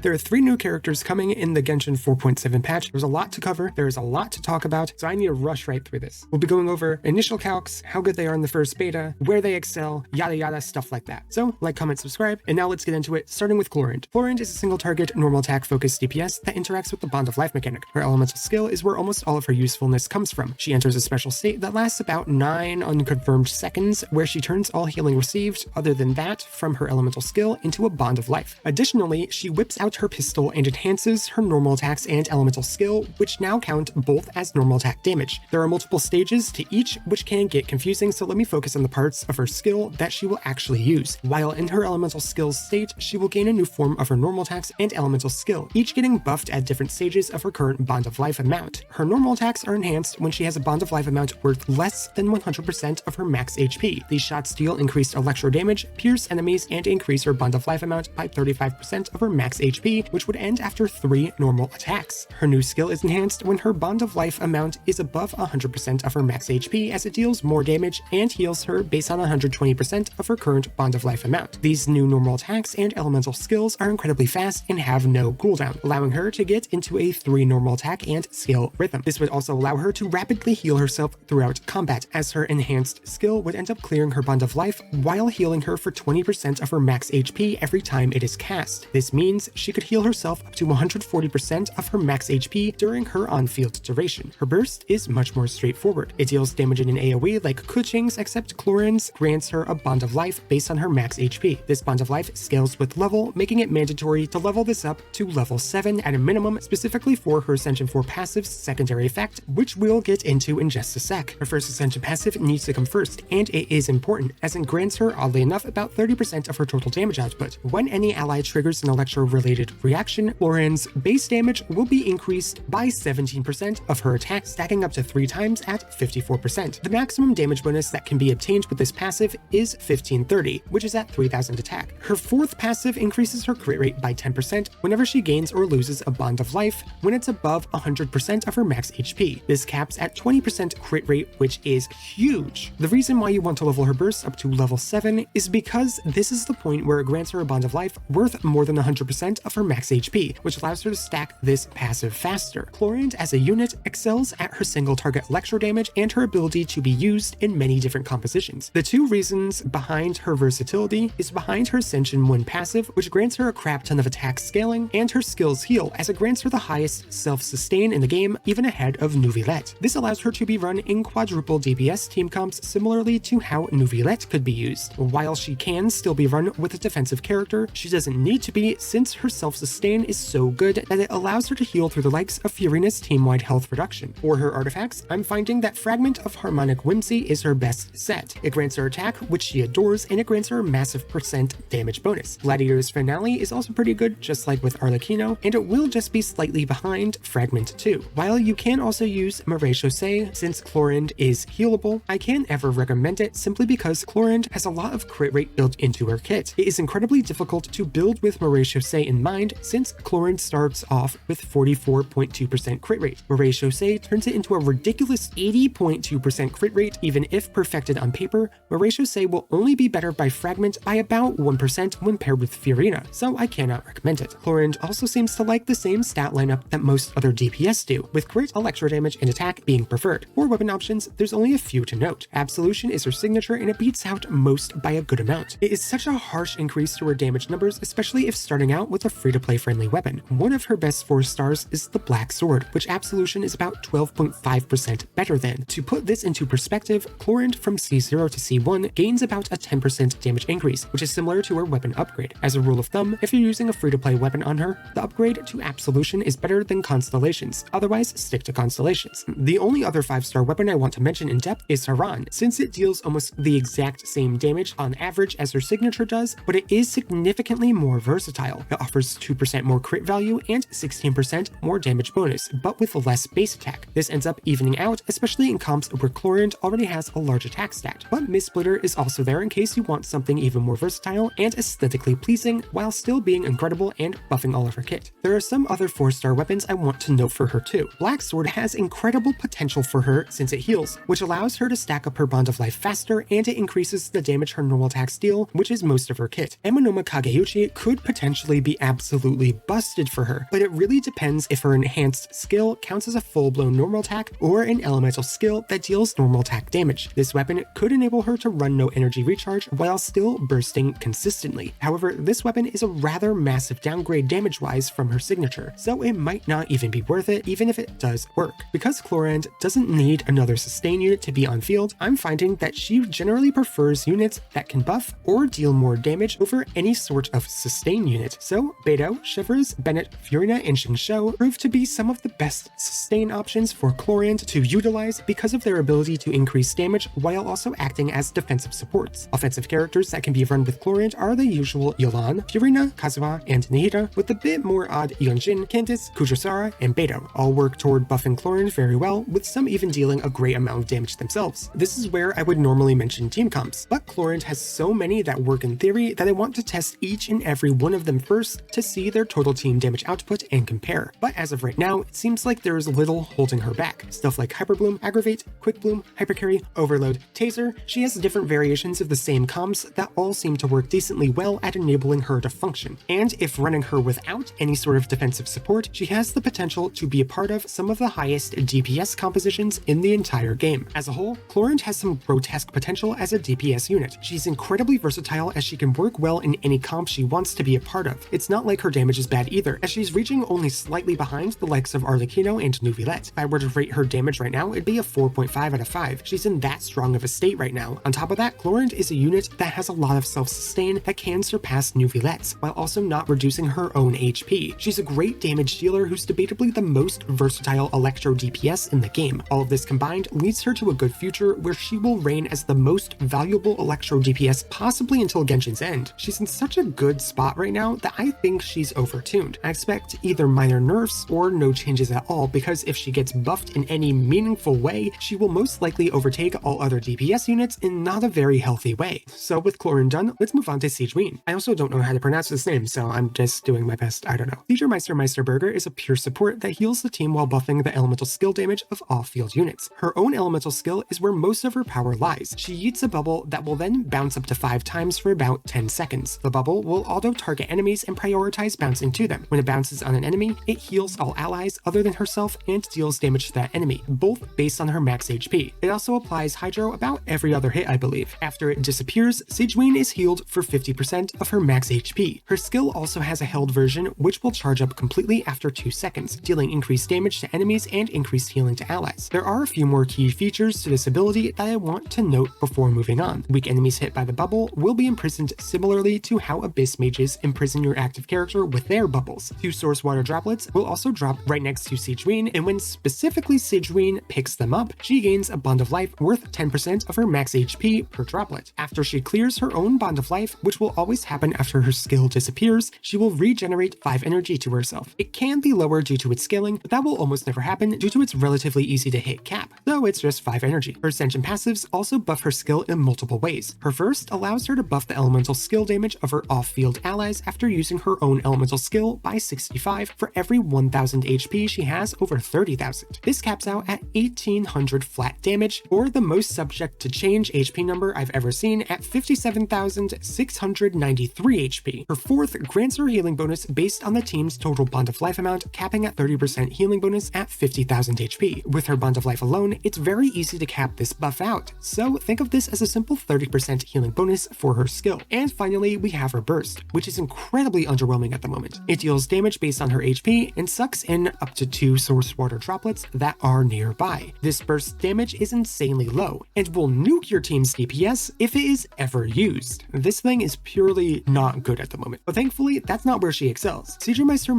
There are 3 new characters coming in the Genshin 4.7 patch. There's a lot to cover, there is a lot to talk about, so I need to rush right through this. We'll be going over initial calcs, how good they are in the first beta, where they excel, yada yada, stuff like that. So, like, comment, subscribe, and now let's get into it, starting with Clorinde. Clorinde is a single target, normal attack focused DPS that interacts with the Bond of Life mechanic. Her elemental skill is where almost all of her usefulness comes from. She enters a special state that lasts about 9 unconfirmed seconds, where she turns all healing received, other than that, from her elemental skill into a Bond of Life. Additionally, she whips out her pistol and enhances her normal attacks and elemental skill, which now count both as normal attack damage. There are multiple stages to each, which can get confusing, so let me focus on the parts of her skill that she will actually use. While in her elemental skills state, she will gain a new form of her normal attacks and elemental skill, each getting buffed at different stages of her current Bond of Life amount. Her normal attacks are enhanced when she has a Bond of Life amount worth less than 100% of her max HP. These shots deal increased electro damage, pierce enemies, and increase her Bond of Life amount by 35% of her max HP, which would end after 3 normal attacks. Her new skill is enhanced when her Bond of Life amount is above 100% of her max HP, as it deals more damage and heals her based on 120% of her current Bond of Life amount. These new normal attacks and elemental skills are incredibly fast and have no cooldown, allowing her to get into a 3 normal attack and skill rhythm. This would also allow her to rapidly heal herself throughout combat, as her enhanced skill would end up clearing her Bond of Life while healing her for 20% of her max HP every time it is cast. This means she could heal herself up to 140% of her max HP during her on-field duration. Her burst is much more straightforward. It deals damage in an AoE like Kuching's, except Clorinde's grants her a Bond of Life based on her max HP. This Bond of Life scales with level, making it mandatory to level this up to level 7 at a minimum, specifically for her Ascension 4 passive's secondary effect, which we'll get into in just a sec. Her first Ascension passive needs to come first, and it is important, as it grants her, oddly enough, about 30% of her total damage output. When any ally triggers an electro-related reaction, Clorinde's base damage will be increased by 17% of her attack, stacking up to 3 times at 54%. The maximum damage bonus that can be obtained with this passive is 1530, which is at 3000 attack. Her 4th passive increases her crit rate by 10% whenever she gains or loses a Bond of Life when it's above 100% of her max HP. This caps at 20% crit rate, which is huge. The reason why you want to level her burst up to level 7 is because this is the point where it grants her a Bond of Life worth more than 100% of her max HP, which allows her to stack this passive faster. Clorinde as a unit excels at her single target electro damage and her ability to be used in many different compositions. The 2 reasons behind her versatility is behind her Ascension 1 passive, which grants her a crap ton of attack scaling, and her skills heal, as it grants her the highest self-sustain in the game, even ahead of Neuvillette. This allows her to be run in quadruple DPS team comps, similarly to how Neuvillette could be used. While she can still be run with a defensive character, she doesn't need to be, since her self-sustain is so good that it allows her to heal through the likes of Furina's team-wide health reduction. For her artifacts, I'm finding that Fragment of Harmonic Whimsy is her best set. It grants her attack, which she adores, and it grants her a massive percent damage bonus. Gladiator's Finale is also pretty good, just like with Arlecchino, and it will just be slightly behind Fragment 2. While you can also use Marais Chaussee, since Clorinde is healable, I can't ever recommend it simply because Clorinde has a lot of crit rate built into her kit. It is incredibly difficult to build with Marais Chaussee in mind, since Clorinde starts off with 44.2% crit rate. Marais Chaussee turns it into a ridiculous 80.2% crit rate. Even if perfected on paper, Marais Chaussee will only be better by Fragment by about 1% when paired with Furina, so I cannot recommend it. Clorinde also seems to like the same stat lineup that most other DPS do, with crit, electro damage, and attack being preferred. For weapon options, there's only a few to note. Absolution is her signature, and it beats out most by a good amount. It is such a harsh increase to her damage numbers, especially if starting out with a free-to-play friendly weapon. One of her best 4 stars is the Black Sword, which Absolution is about 12.5% better than. To put this into perspective, Clorinde from C0 to C1 gains about a 10% damage increase, which is similar to her weapon upgrade. As a rule of thumb, if you're using a free-to-play weapon on her, the upgrade to Absolution is better than Constellations, otherwise stick to Constellations. The only other 5-star weapon I want to mention in depth is Haran, since it deals almost the exact same damage on average as her signature does, but it is significantly more versatile. It offers 2% more crit value and 16% more damage bonus, but with less base attack. This ends up evening out, especially in comps where Clorinde already has a large attack stat. But Miss Splitter is also there in case you want something even more versatile and aesthetically pleasing, while still being incredible and buffing all of her kit. There are some other 4-star weapons I want to note for her too. Black Sword has incredible potential for her since it heals, which allows her to stack up her Bond of Life faster, and it increases the damage her normal attacks deal, which is most of her kit. Emonoma Kageuchi could potentially be absolutely busted for her, but it really depends if her enhanced skill counts as a full-blown normal attack or an elemental skill that deals normal attack damage. This weapon could enable her to run no energy recharge while still bursting consistently. However, this weapon is a rather massive downgrade damage-wise from her signature, so it might not even be worth it even if it does work. Because Clorinde doesn't need another sustain unit to be on field, I'm finding that she generally prefers units that can buff or deal more damage over any sort of sustain unit. So Beidou, Shivers, Bennett, Furina, and Xingqiu prove to be some of the best sustain options for Clorinde to utilize because of their ability to increase damage while also acting as defensive supports. Offensive characters that can be run with Clorinde are the usual Yolan, Furina, Kazuha, and Nihira, with a bit more odd GENSHIN, Candice, Kujusara, and Beidou. All work toward buffing Clorinde very well, with some even dealing a great amount of damage themselves. This is where I would normally mention team comps, but Clorinde has so many that work in theory that I want to test each and every one of them first to see their total team damage output and compare. But as of right now, it seems like there is little holding her back. Stuff like Hyperbloom, Aggravate, Quick Bloom, Hypercarry, Overload, Taser, she has different variations of the same comps that all seem to work decently well at enabling her to function. And if running her without any sort of defensive support, she has the potential to be a part of some of the highest DPS compositions in the entire game. As a whole, Clorinde has some grotesque potential as a DPS unit. She's incredibly versatile as she can work well in any comp she wants to be a part of. It's not like her damage is bad either, as she's reaching only slightly behind the likes of Arlecchino and Neuvillette. If I were to rate her damage right now, it'd be a 4.5 out of 5. She's in that strong of a state right now. On top of that, Clorinde is a unit that has a lot of self-sustain that can surpass Neuvillette's, while also not reducing her own HP. She's a great damage dealer who's debatably the most versatile electro DPS in the game. All of this combined leads her to a good future where she will reign as the most valuable electro DPS possibly until Genshin's end. She's in such a good spot right now that I think she's overtuned. I expect either minor nerfs or no changes at all, because if she gets buffed in any meaningful way, she will most likely overtake all other DPS units in not a very healthy way. So with Clorinde done, let's move on to Sigewinne. I also don't know how to pronounce this name, so I'm just doing my best. I don't know. Meisterburger is a pure support that heals the team while buffing the elemental skill damage of off-field units. Her own elemental skill is where most of her power lies. She yeets a bubble that will then bounce up to 5 times for about 10 seconds. The bubble will auto-target enemies and prioritize bouncing to them. When it bounces on an enemy, it heals all allies other than herself and deals damage to that enemy, both based on her max HP. It also applies Hydro about every other hit, I believe. After it disappears, Sigewinne is healed for 50% of her max HP. Her skill also has a held version, which will charge up completely after 2 seconds, dealing increased damage to enemies and increased healing to allies. There are a few more key features to this ability that I want to note before moving on. Weak enemies hit by the bubble will be imprisoned similarly to how Abyss Mages imprison your active character with their bubbles. 2 source water droplets will also drop right next to Sigewinne, and when specifically Sigewinne picks them up, she gains a bond of life worth 10% of her max HP per droplet. After she clears her own bond of life, which will always happen after her skill disappears, she will regenerate 5 energy to herself. It can be lower due to its scaling, but that will almost never happen due to its relatively easy to hit cap, though it's just 5 energy. Her Ascension passives also buff her skill in multiple ways. Her first allows her to buff the elemental skill damage of her off-field allies after using her own elemental skill by 65 for every 1000 HP she has over 30,000. This caps out at 1800 flat damage, or the most subject to change HP number I've ever seen at 57,693 HP. Her fourth grants her healing bonus based on the team's total bond of life amount, capping at 30% healing bonus at 50,000 HP. With her bond of life alone, it's very easy to cap this buff out, so think of this as a simple 30% healing bonus for her skill. And finally, we have her burst, which is incredibly underwhelming at the moment. It deals damage based on her HP and sucks in up to 2 source water droplets that are nearby. This burst damage is insanely low, and will nuke your team's DPS if it is ever used. This thing is purely not good at the moment, but thankfully that's not where she excels.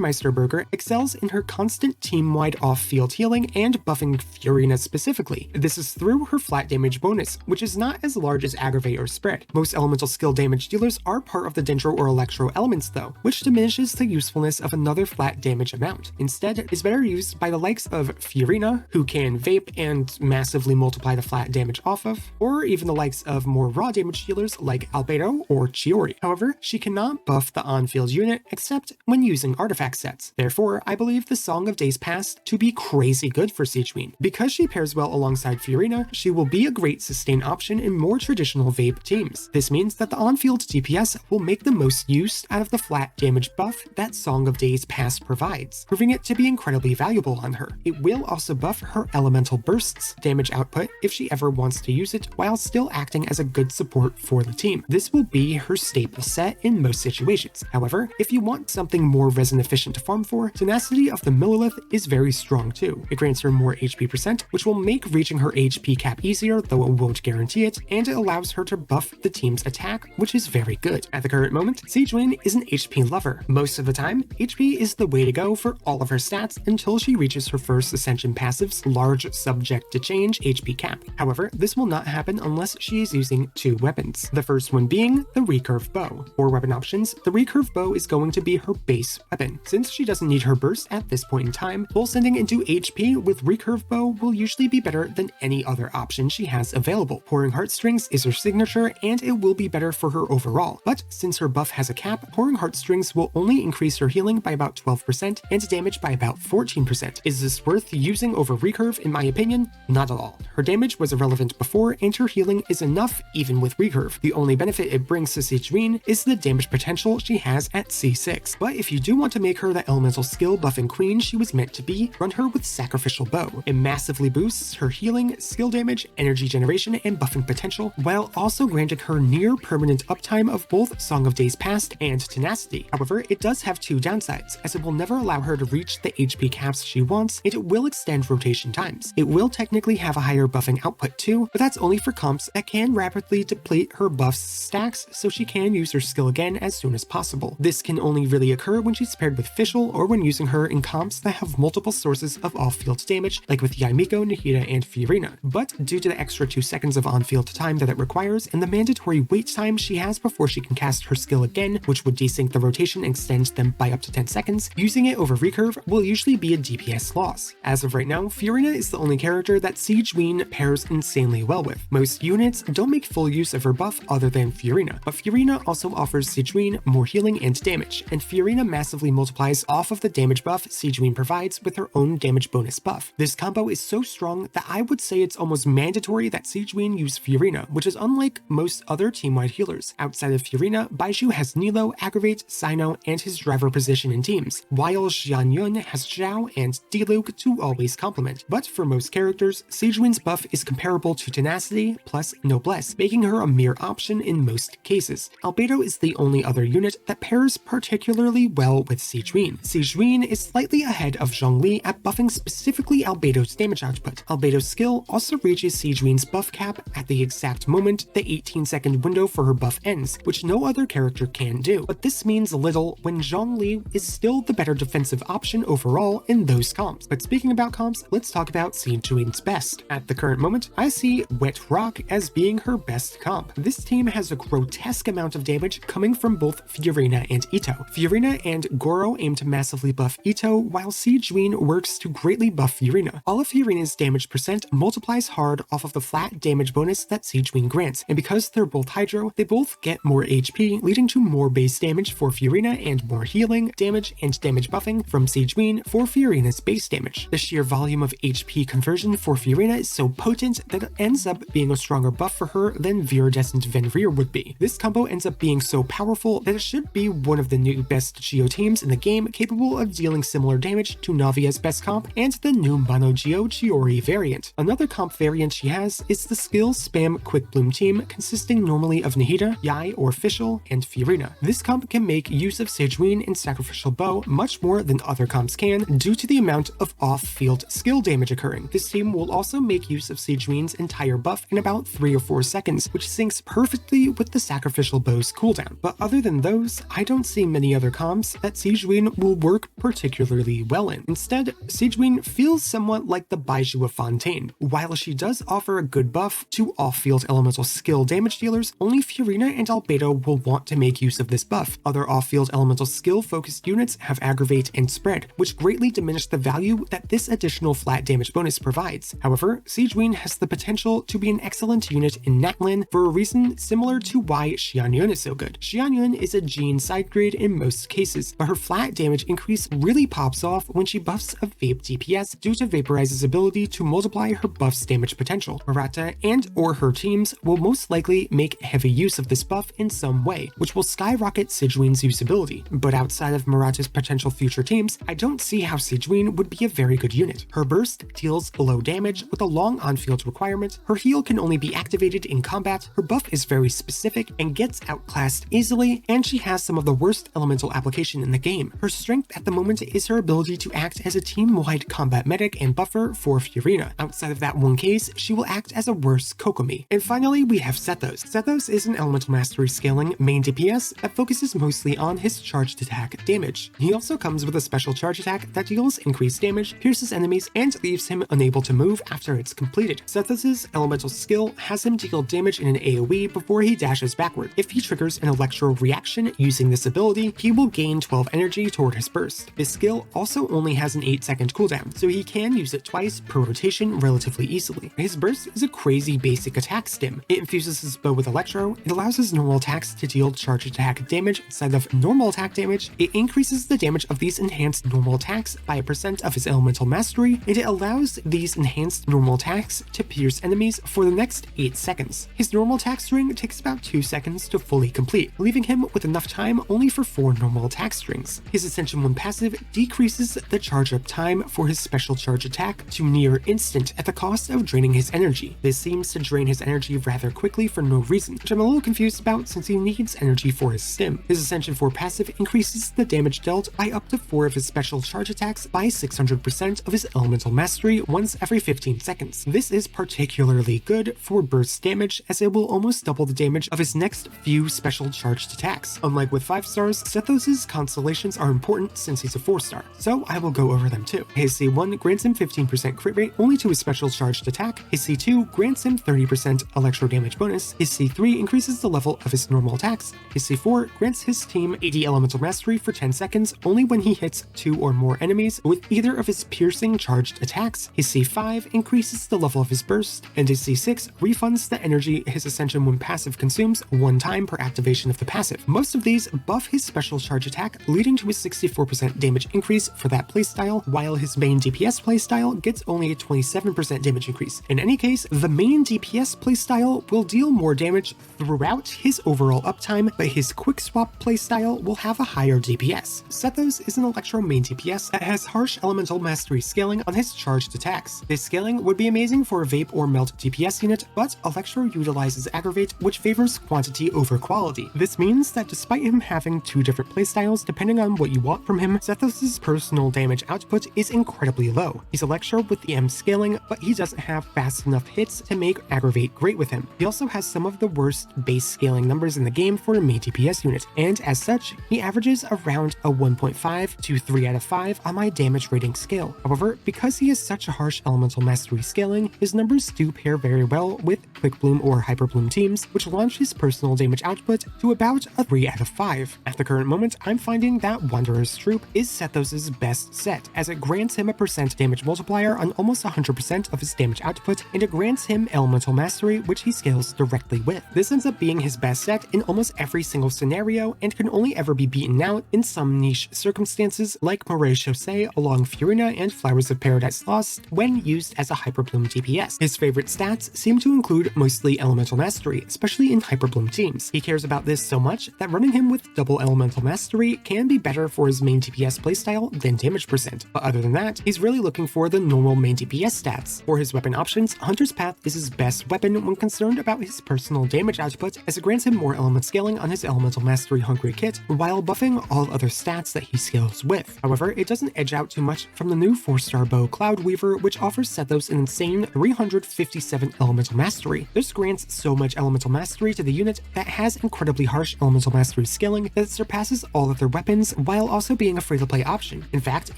Meisterburger excels in her constant team-wide off-field healing and buffing Furina specifically. This is through her flat damage bonus, which is not as large as Aggravate or Spread. Most elemental skill damage dealers are part of the Dendro or Electro elements though, which diminishes the usefulness of another flat damage amount. Instead, it is better used by the likes of Furina, who can vape and massively multiply the flat damage off of, or even the likes of more raw damage dealers like Albedo or Chiori. However, she cannot buff the on-field unit except when using artifact sets. Therefore, I believe the Song of Days Past to be crazy good for Sigewinne. Because she pairs well alongside Furina, she will be a great sustain option in more traditional vape teams. This means that the on-field DPS will make the most use out of the flat damage buff that Song of Days Past provides, proving it to be incredibly valuable on her. It will also buff her elemental bursts damage output if she ever wants to use it, while still acting as a good support for the team. This will be her staple set in most situations. However, if you want something more resin efficient to farm for, Tenacity of the Millilith is very strong too. It grants her more HP percent, which will make reaching her HP cap easier, though it won't guarantee it, and it allows her to buff the team's attack, which is very good. At the current moment, Sigewinne is an HP lover. Most of the time, HP is the way to go for all of her stats until she reaches her first Ascension passive's large subject to change HP cap. However, this will not happen unless she is using two weapons. The first one being the Recurve Bow. For weapon options, the Recurve Bow is going to be her base weapon. Since she doesn't need her burst at this point in time, full sending into HP with Recurve Bow will usually be better than any other option she has available. Pouring Heartstrings is her signature, and it will be better for her overall. But since her buff has a cap, Pouring Heartstrings will only increase her healing by about 12% and damage by about 14%. Is this worth using over Recurve? In my opinion, not at all. Her damage was irrelevant before, and her healing is enough even with Recurve. The only benefit it brings to Sigewinne is the damage potential she has at C6. But if you do want to make her the elemental skill buffing queen she was meant to be, run her with Sacrificial Bow. It massively boosts her healing, skill damage, energy generation, and buffing potential, while also granting her near permanent uptime of both Song of Days Past and Tenacity. However, it does have two downsides, as it will never allow her to reach the HP caps she wants, and it will extend rotation times. It will technically have a higher buffing output too, but that's only for comps that can rapidly deplete her buff's stacks so she can use her skill again as soon as possible. This can only really occur when she's paired with Fischl or when using her in comps that have multiple sources of off-field damage, like with Yaimiko, Nahida, and Furina. But due to the extra 2 seconds of on-field time that it requires, and the mandatory wait time she has before she can cast her skill again, which would desync the rotation and extend them by up to 10 seconds, using it over Recurve will usually be a DPS loss. As of right now, Furina is the only character that Sigewinne pairs insanely well with. Most units don't make full use of her buff other than Furina, but Furina also offers Sigewinne more healing and damage, and Furina massively multiplies off of the damage buff Sigewinne provides with her own damage bonus buff. This combo is so strong that I would say it's almost mandatory that Sigewinne use Furina, which is unlike most other team-wide healers. Outside of Furina, Baizhu has Nilo, Aggravate, Sino, and his driver position in teams, while Xianyun has Zhao and Diluc to always complement. But for most characters, Sigewinne's buff is comparable to Tenacity plus Noblesse, making her a mere option in most cases. Albedo is the only other unit that pairs particularly well with Sigewinne. Sigewinne is slightly ahead of Zhongli at buffing specifically Albedo's damage output. Albedo's skill also reaches Sigewinne's buff cap at the exact moment the 18-second window for her buff ends, which no other character can do. But this means little when Zhongli is still the better defensive option overall in those comps. But speaking about comps, let's talk about Sigewinne's best. At the current moment, I see Wet Rock as being her best comp. This team has a grotesque amount of damage coming from both Furina and Ito. Furina and Goro aim to massively buff Ito, while Sigewinne works to greatly buff Furina. All of Furina's damage percent multiplies hard off of the flat damage bonus that Sigewinne grants, and because they're both Hydro, they both get more HP, leading to more base damage for Furina and more healing, damage, and damage buffing from Sigewinne for Furina's base damage. The sheer volume of HP conversion for Furina is so potent that it ends up being a stronger buff for her than Viridescent Venrir would be. This combo ends up being so powerful that it should be one of the new best Geo teams in the game, capable of dealing similar damage to Navia's best comp and the new Mono Geo Chiori variant. Another comp variant she has is the skill spam Quick Bloom team, consisting normally of Nahida, Yai, or Fischl, and Furina. This comp can make use of Sigewinne and Sacrificial Bow much more than other comps can due to the amount of off-field skill damage occurring. This team will also make use of Sigewinne's entire buff in about 3 or 4 seconds, which syncs perfectly with the Sacrificial Bow's cooldown. But other than those, I don't see many other comps that Sigewinne will work particularly well in. Instead, Sigewinne feels somewhat like the Baizhu of Fontaine. While she does offer a good buff to off-field elemental skill damage dealers, only Furina and Albedo will want to make use of this buff. Other off-field elemental skill-focused units have Aggravate and Spread, which greatly diminish the value that this additional flat damage bonus provides. However, Sigewinne has the potential to be an excellent unit in Natlin for a reason similar to why Xianyun is so good. Xianyun is a Jean side grade in most cases, but her flat damage increase really pops off when she buffs a Vape DPS due to Vaporize's ability to multiply her buff's damage potential. Murata and or her teams will most likely make heavy use of this buff in some way, which will skyrocket Sigewinne's usability, but outside of Murata's potential future teams, I don't see how Sigewinne would be a very good unit. Her burst deals low damage with a long on-field requirement, her heal can only be activated in combat, her buff is very specific and gets outclassed easily, and she has some of the worst elemental application in the game. Her strength at the moment is her ability to act as a team-wide combat medic and buffer for Furina. Outside of that one case, she will act as a worse Kokomi. And finally, we have Sethos. Sethos is an elemental mastery scaling main DPS that focuses mostly on his charged attack damage. He also comes with a special charge attack that deals increased damage, pierces enemies, and leaves him unable to move after it's completed. Sethos' elemental skill has him deal damage in an AoE before he dashes backward. If he triggers an electro reaction using this ability, he will gain 12 energy toward his burst. This skill also only has an 8-second cooldown, so he can use it twice per rotation relatively easily. His burst is a crazy basic attack stim. It infuses his bow with electro, it allows his normal attacks to deal charge attack damage instead of normal attack damage, it increases the damage of these enhanced normal attacks by a percent of his elemental mastery, and it allows these enhanced normal attacks to pierce enemies for the next 8 seconds. His normal attack string takes about 2 seconds to fully complete, leaving him with enough time only for 4 normal attack strings. His Ascension 1 passive decreases the charge up time for his special charge attack to near instant at the cost of draining his energy. This seems to drain his energy rather quickly for no reason, which I'm a little confused about since he needs energy for his stim. His Ascension 4 passive increases the damage dealt by up to 4 of his special charge attacks by 600% of his elemental mastery once every 15 seconds. This is particularly good for burst damage as it will almost double the damage of his next few special charged attacks. Unlike with 5 stars, Sethos' constellations are important since he's a 4-star, so I will go over them too. His C1 grants him 15% crit rate only to his special charged attack, his C2 grants him 30% electro damage bonus, his C3 increases the level of his normal attacks, his C4 grants his team 80 elemental mastery for 10 seconds only when he hits 2 or more enemies with either of his piercing charged attacks, his C5 increases the level of his burst, and his C6 refunds the energy his Ascension 1 passive consumes 1 time per activation of the passive. Most of these buff his special charge attack, leading to a 64% damage increase for that playstyle, while his main DPS playstyle gets only a 27% damage increase. In any case, the main DPS playstyle will deal more damage throughout his overall uptime, but his quick swap playstyle will have a higher DPS. Sethos is an electro main DPS that has harsh elemental mastery scaling on his charged attacks. This scaling would be amazing for a vape or melt DPS unit, but electro utilizes Aggravate, which favors quantity over quality. This means that despite him having 2 different playstyles depending on what you want from him, Sethos' personal damage output is incredibly low. He's electro with the M scaling, but he doesn't have fast enough hits to make Aggravate great with him. He also has some of the worst base scaling numbers in the game for a main DPS unit, and as such, he averages around a 1.5 to 3 out of 5 on my damage rating scale. However, because he has such a harsh elemental mastery scaling, his numbers do pair very well with Quickbloom or Hyperbloom teams, which launch his personal damage output to about a 3 out of 5. At the current moment, I'm finding that Wanderer's Troupe is Sethos' best set, as it grants him a percent damage multiplier on almost 100% of his damage output, and it grants him elemental mastery, which he scales directly with. This ends up being his best set in almost every single scenario, and can only ever be beaten out in some niche circumstances like Moray Chaussee along Furina and Flowers of Paradise Lost when used as a Hyperbloom DPS. His favorite stats seem to include mostly elemental mastery, especially in Hyperbloom teams. He cares about this so much that running him with double elemental mastery can be better for his main DPS playstyle than damage percent, but other than that, he's really looking for the normal main DPS stats. For his weapon options, Hunter's Path is his best weapon when concerned about his personal damage output, as it grants him more element scaling on his elemental mastery hungry kit, while buffing all other stats that he scales with. However, it doesn't edge out too much from the new 4-star bow Cloudweaver, which offers Sethos an insane 357 elemental mastery. This grants so much elemental mastery to the unit that has incredibly harsh elemental mastery scaling that it surpasses all other weapons while also being a free-to-play option. In fact,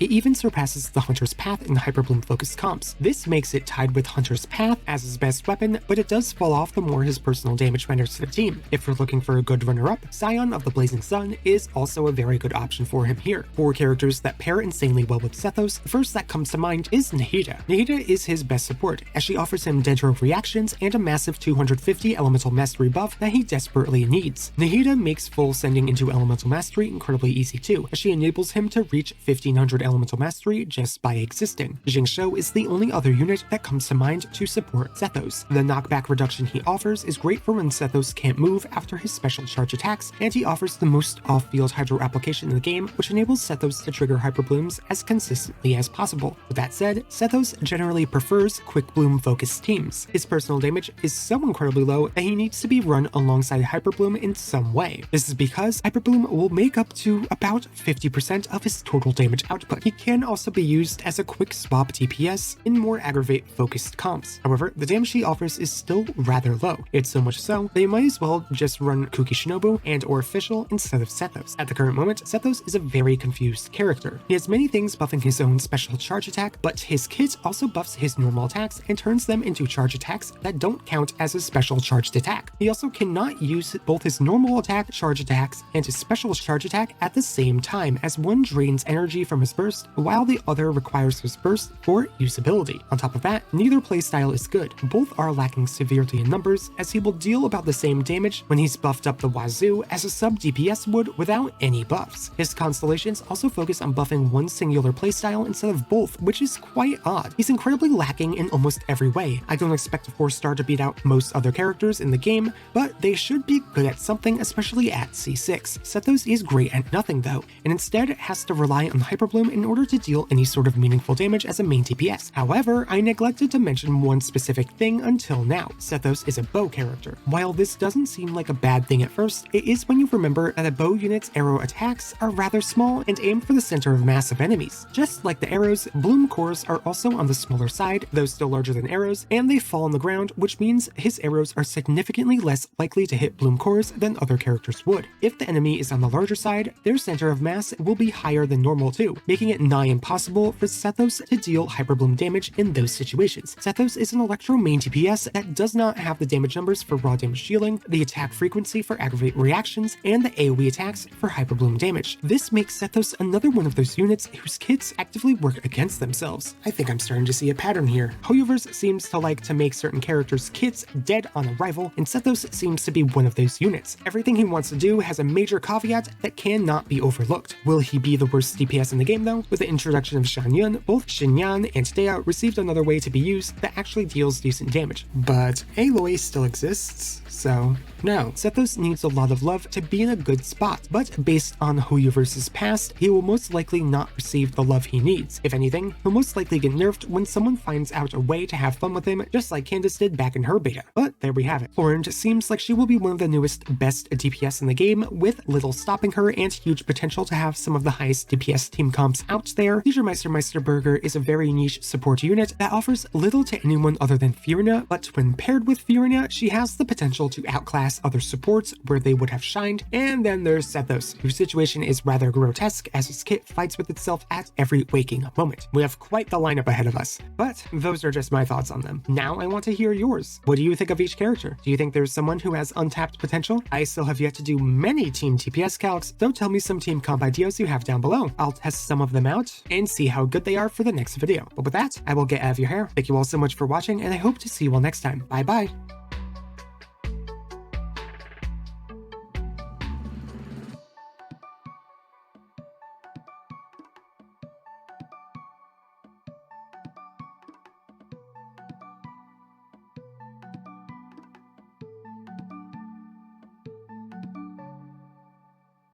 it even surpasses the Hunter's Path in Hyperbloom focused comps. This makes it tied with Hunter's Path as his best weapon, but it does fall off the more his personal damage renders to the team. If you're looking for a good runner-up, Scion of the Blazing Sun is also a very good option for him here. 4 characters that pair insanely well with Sethos, the first that comes to mind is Nahida. Nahida is his best support, as she offers him Dendro reactions and a massive 250 elemental mastery buff that he desperately needs. Nahida makes full sending into elemental mastery incredibly easy too, as she enables him to reach 1500 elemental mastery just by existing. Jingshou is the only other unit that comes to mind to support Sethos. The knockback reduction he offers is great for when Sethos can't move after his special charge attacks, and he offers the most most off-field hydro application in the game, which enables Sethos to trigger Hyperblooms as consistently as possible. With that said, Sethos generally prefers quick bloom focused teams. His personal damage is so incredibly low that he needs to be run alongside Hyperbloom in some way. This is because Hyperbloom will make up to about 50% of his total damage output. He can also be used as a quick swap DPS in more Aggravate focused comps. However, the damage he offers is still rather low. It's so much so, they might as well just run Kuki Shinobu and or Official instead of Sethos. At the current moment, Sethos is a very confused character. He has many things buffing his own special charge attack, but his kit also buffs his normal attacks and turns them into charge attacks that don't count as a special charged attack. He also cannot use both his normal attack charge attacks and his special charge attack at the same time, as one drains energy from his burst while the other requires his burst for usability. On top of that, neither playstyle is good. Both are lacking severely in numbers, as he will deal about the same damage when he's buffed up the wazoo as a sub DPS would without any buffs. His constellations also focus on buffing one singular playstyle instead of both, which is quite odd. He's incredibly lacking in almost every way. I don't expect a 4-star to beat out most other characters in the game, but they should be good at something, especially at C6. Sethos is great at nothing though, and instead has to rely on Hyperbloom in order to deal any sort of meaningful damage as a main DPS. However, I neglected to mention one specific thing until now. Sethos is a bow character. While this doesn't seem like a bad thing at first, it is when you remember that a bow unit's arrow attacks are rather small and aim for the center of mass of enemies. Just like the arrows, bloom cores are also on the smaller side, though still larger than arrows, and they fall on the ground, which means his arrows are significantly less likely to hit bloom cores than other characters would. If the enemy is on the larger side, their center of mass will be higher than normal too, making it nigh impossible for Sethos to deal Hyperbloom damage in those situations. Sethos is an Electro main DPS that does not have the damage numbers for raw damage dealing, the attack frequency for Aggravate reactions, and the AoE attacks for Hyperbloom damage. This makes Sethos another one of those units whose kits actively work against themselves. I think I'm starting to see a pattern here. Hoyoverse seems to like to make certain characters' kits dead on arrival, and Sethos seems to be one of those units. Everything he wants to do has a major caveat that cannot be overlooked. Will he be the worst DPS in the game though? With the introduction of Shangyun, both Xinyan and Dea received another way to be used that actually deals decent damage. But Aloy still exists, so no. Sethos needs a lot of love to be in a good spot, but based on Hoyoverse's past, he will most likely not receive the love he needs. If anything, he'll most likely get nerfed when someone finds out a way to have fun with him, just like Candace did back in her beta. But there we have it. Clorinde seems like she will be one of the newest best DPS in the game, with little stopping her and huge potential to have some of the highest DPS team comps out there. Meisterburger is a very niche support unit that offers little to anyone other than Furina, but when paired with Furina, she has the potential to outclass other supports where they would have shined. And then there's Sethos, whose situation is rather grotesque as his kit fights with itself at every waking moment. We have quite the lineup ahead of us, but those are just my thoughts on them. Now I want to hear yours. What do you think of each character? Do you think there's someone who has untapped potential? I still have yet to do many team TPS calcs, so tell me some team comp ideas you have down below. I'll test some of them out and see how good they are for the next video. But with that, I will get out of your hair. Thank you all so much for watching, and I hope to see you all next time. Bye bye!